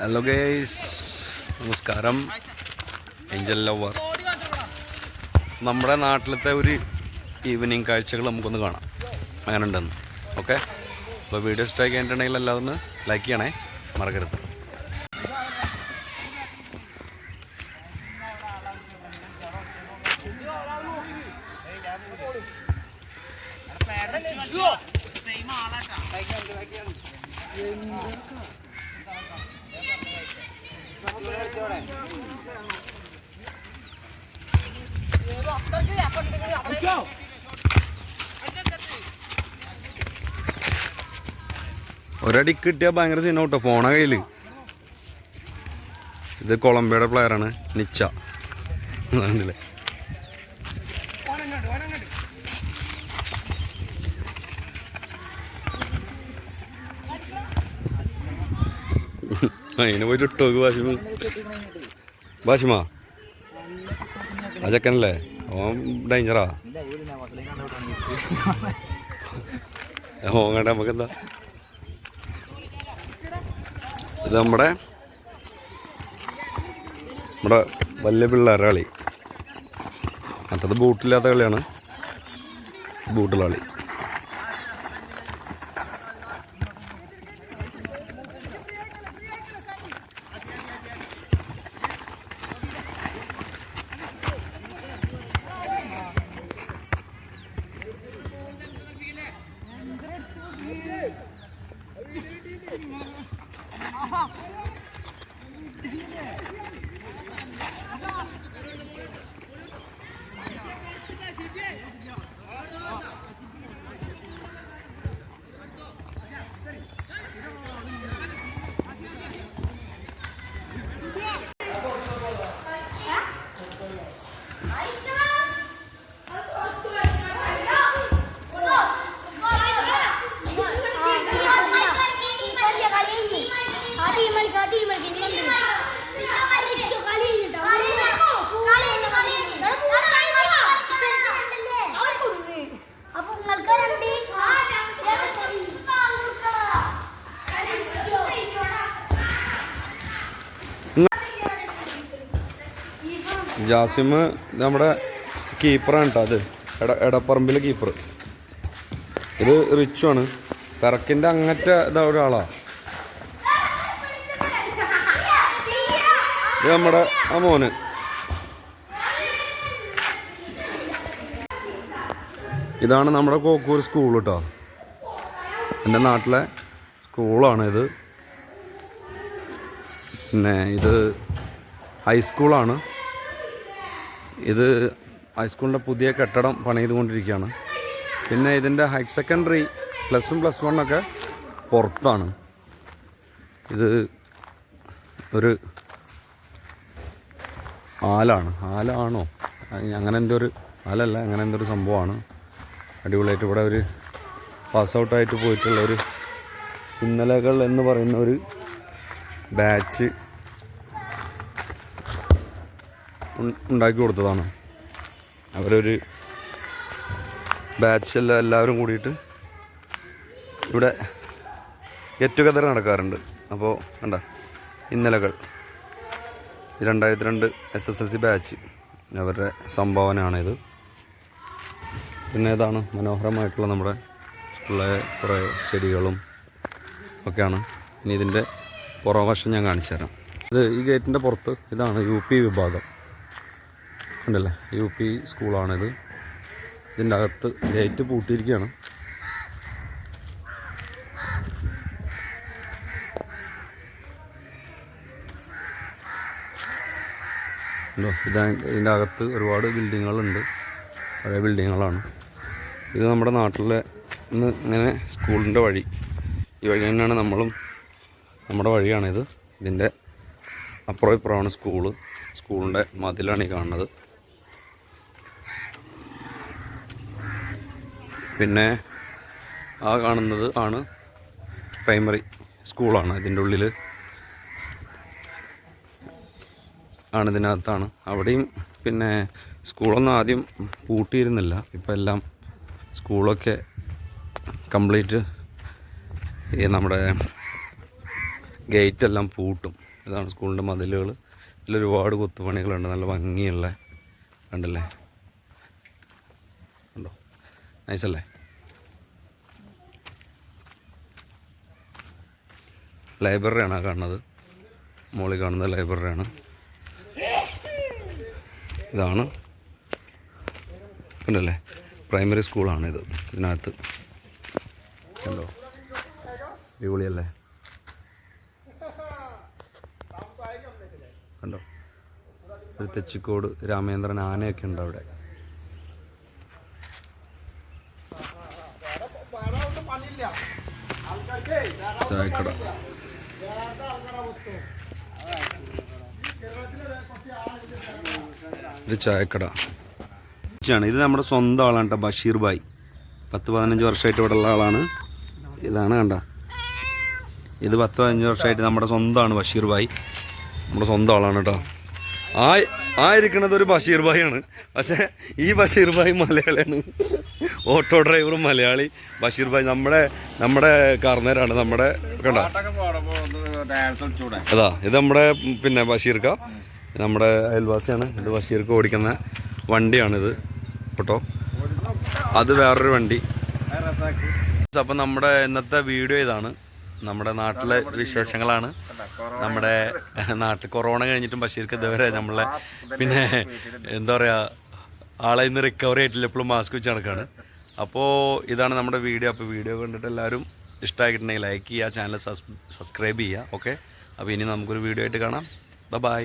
Hello guys, നമസ്കാരം. Angel lover, നമ്മുടെ നാട്ടിലത്തെ ഒരു ഈവനിങ് കാഴ്ചകൾ നമുക്കൊന്ന് കാണാം, അങ്ങനെ ഉണ്ടെന്ന്. ഓക്കെ, അപ്പോൾ വീഡിയോ ഇഷ്ടമായി കഴിഞ്ഞിട്ടുണ്ടെങ്കിൽ എല്ലാവരും ഒന്ന് ലൈക്ക് ചെയ്യണേ, മറക്കരുത്. ഒരടിക്ക് കിട്ടിയാൽ ഭയങ്കര സീന കേട്ടോ. ഫോണ കയ്യിൽ. ഇത് കൊളംബിയയുടെ പ്ലെയറാണ്, നിച്ച. കണ്ടില്ലേ? അതിനെ പോയിട്ട് ഇട്ടോക്ക് ഭാഷിമ. ആ ചെക്കനല്ലേ, ഓൻ ഡേഞ്ചറാ. ഓങ്ങട്ടെ, നമുക്കെന്താ. ഇത് നമ്മുടെ വലിയ പിള്ളേരുടെ കളി. മറ്റത് ബൂട്ടില്ലാത്ത കളിയാണ്, ബൂട്ടുള്ള കളി. ജാസിം നമ്മുടെ കീപ്പറാണ് കേട്ടോ. അത് എടപ്പറമ്പിലെ കീപ്പർ. ഇത് റിച്ചു ആണ്, പെറക്കിൻ്റെ അങ്ങനത്തെ ഇതാ ഒരാളാ. ഇത് നമ്മുടെ ആ മോന്. ഇതാണ് നമ്മുടെ കോക്കൂർ സ്കൂൾ കേട്ടോ. എൻ്റെ നാട്ടിലെ സ്കൂളാണ് ഇത്. പിന്നെ ഇത് ഹൈസ്കൂളാണ്. ഇത് ഹൈസ്കൂളിൻ്റെ പുതിയ കെട്ടിടം പണിതുകൊണ്ടിരിക്കുകയാണ്. പിന്നെ ഇതിൻ്റെ ഹയർ സെക്കൻഡറി +1 +1 ഒക്കെ പുറത്താണ്. ഇത് ഒരു ആലാണോ അങ്ങനെ എന്തോ ഒരു ആലല്ല, അങ്ങനെ എന്തോ ഒരു സംഭവമാണ്. അടിപൊളിയായിട്ട് ഇവിടെ ഒരു പാസ് ഔട്ടായിട്ട് പോയിട്ടുള്ള ഒരു ഇന്നലകൾ എന്ന് പറയുന്ന ഒരു ബാച്ച് ഉണ്ടാക്കി കൊടുത്തതാണ്. അവരൊരു ബാച്ചെല്ലാം എല്ലാവരും കൂടിയിട്ട് ഇവിടെ ഗെറ്റ് ടുഗദർ നടക്കാറുണ്ട്. അപ്പോൾ കണ്ട ഇന്നലകൾ 2002 SSLC ബാച്ച്, അവരുടെ സംഭാവനയാണിത്. പിന്നെ ഇതാണ് മനോഹരമായിട്ടുള്ള നമ്മുടെ സ്കൂളിലെ കുറേ ചെടികളും ഒക്കെയാണ്. ഇനി ഇതിൻ്റെ പുറവശം ഞാൻ കാണിച്ചു തരാം. ഇത് ഈ ഗേറ്റിൻ്റെ പുറത്ത് ഇതാണ് UP വിഭാഗം ഉണ്ടല്ലേ, UP സ്കൂളാണിത്. ഇതിൻ്റെ അകത്ത് ഗേറ്റ് പൂട്ടിയിരിക്കുകയാണ്. ഇതിൻ്റെ അകത്ത് ഒരുപാട് ബിൽഡിങ്ങുകളുണ്ട്, പഴയ ബിൽഡിങ്ങുകളാണ്. ഇത് നമ്മുടെ നാട്ടിലെ ഇങ്ങനെ സ്കൂളിൻ്റെ വഴി, ഈ വഴി തന്നെയാണ് നമ്മുടെ വഴിയാണിത്. ഇതിൻ്റെ അപ്പുറം ഇപ്പുറമാണ് സ്കൂളിൻ്റെ മതിലാണ് ഈ കാണുന്നത്. പിന്നെ ആ കാണുന്നത് ആണ് പ്രൈമറി സ്കൂളാണ്. ഇതിൻ്റെ ഉള്ളിൽ ആണ്, ഇതിനകത്താണ്. അവിടെയും പിന്നെ സ്കൂളൊന്നും ആദ്യം പൂട്ടിയിരുന്നില്ല, ഇപ്പം എല്ലാം സ്കൂളൊക്കെ കംപ്ലീറ്റ് നമ്മുടെ ഗേറ്റെല്ലാം പൂട്ടും. ഇതാണ് സ്കൂളിൻ്റെ മതിലുകൾ. ഇതിൽ ഒരുപാട് കൊത്തുപണികളുണ്ട്, നല്ല ഭംഗിയുള്ള, കണ്ടല്ലേ, കണ്ടോ, നൈസല്ലേ. ലൈബ്രറിയാണ് കാണുന്നത്, മുകളിൽ കാണുന്നത് ലൈബ്രറിയാണ്. ഇതാണ് കണ്ടല്ലേ പ്രൈമറി സ്കൂളാണിത്. ഇതിനകത്ത് കണ്ടോ, അടിപൊളിയല്ലേ, കണ്ടോ. ഒരു തെച്ചിക്കോട് രാമേന്ദ്രൻ ആനയൊക്കെ ഉണ്ട് അവിടെ. ചായക്കട, ഇത് ചായക്കട. ഇത് നമ്മുടെ സ്വന്തം ആളാണ് കേട്ടോ, ബഷീർ ഭായ്. 10-15 വർഷമായിട്ട് ഇവിടെ ഉള്ള ആളാണ്. ഇതാണ് കണ്ട, ഇത് 10-15 വർഷമായിട്ട് നമ്മുടെ സ്വന്തമാണ് ബഷീർ ഭായ്, നമ്മുടെ സ്വന്തം ആളാണ് കേട്ടോ. ഇരിക്കുന്നത് ഒരു ബഷീർ ഭായ് ആണ്, പക്ഷേ ഈ ബഷീർ ഭായ് മലയാളിയാണ്. ഓട്ടോ ഡ്രൈവറും മലയാളി, ബഷീർ ഭായ് നമ്മുടെ കാർന്നേരാണ്. നമ്മുടെ കണ്ട, അതാ ഇത് നമ്മുടെ പിന്നെ ബഷീർക്ക, നമ്മുടെ അയൽവാസിയാണ്. ഇത് ബഷീർക്ക് ഓടിക്കുന്ന വണ്ടിയാണിത് കേട്ടോ. അത് വേറൊരു വണ്ടി. അപ്പം നമ്മുടെ ഇന്നത്തെ വീഡിയോ ഇതാണ്. നമ്മുടെ നാട്ടിലെ വിശേഷങ്ങളാണ്. നമ്മുടെ നാട്ടിൽ കൊറോണ കഴിഞ്ഞിട്ടും ബഷീർക്ക് ഇതുവരെ നമ്മളെ പിന്നെ എന്താ പറയുക, ആളെ ഇന്ന് റിക്കവറി ആയിട്ടില്ല, എപ്പോഴും മാസ്ക് വെച്ച് നടക്കുകയാണ്. അപ്പോൾ ഇതാണ് നമ്മുടെ വീഡിയോ. അപ്പോൾ വീഡിയോ കണ്ടിട്ട് എല്ലാവരും ഇഷ്ടമായിട്ടുണ്ടെങ്കിൽ ലൈക്ക് ചെയ്യുക, ചാനൽ സബ്സ്ക്രൈബ് ചെയ്യുക. ഓക്കെ, അപ്പോൾ ഇനി നമുക്കൊരു വീഡിയോ ആയിട്ട് കാണാം. ബൈ.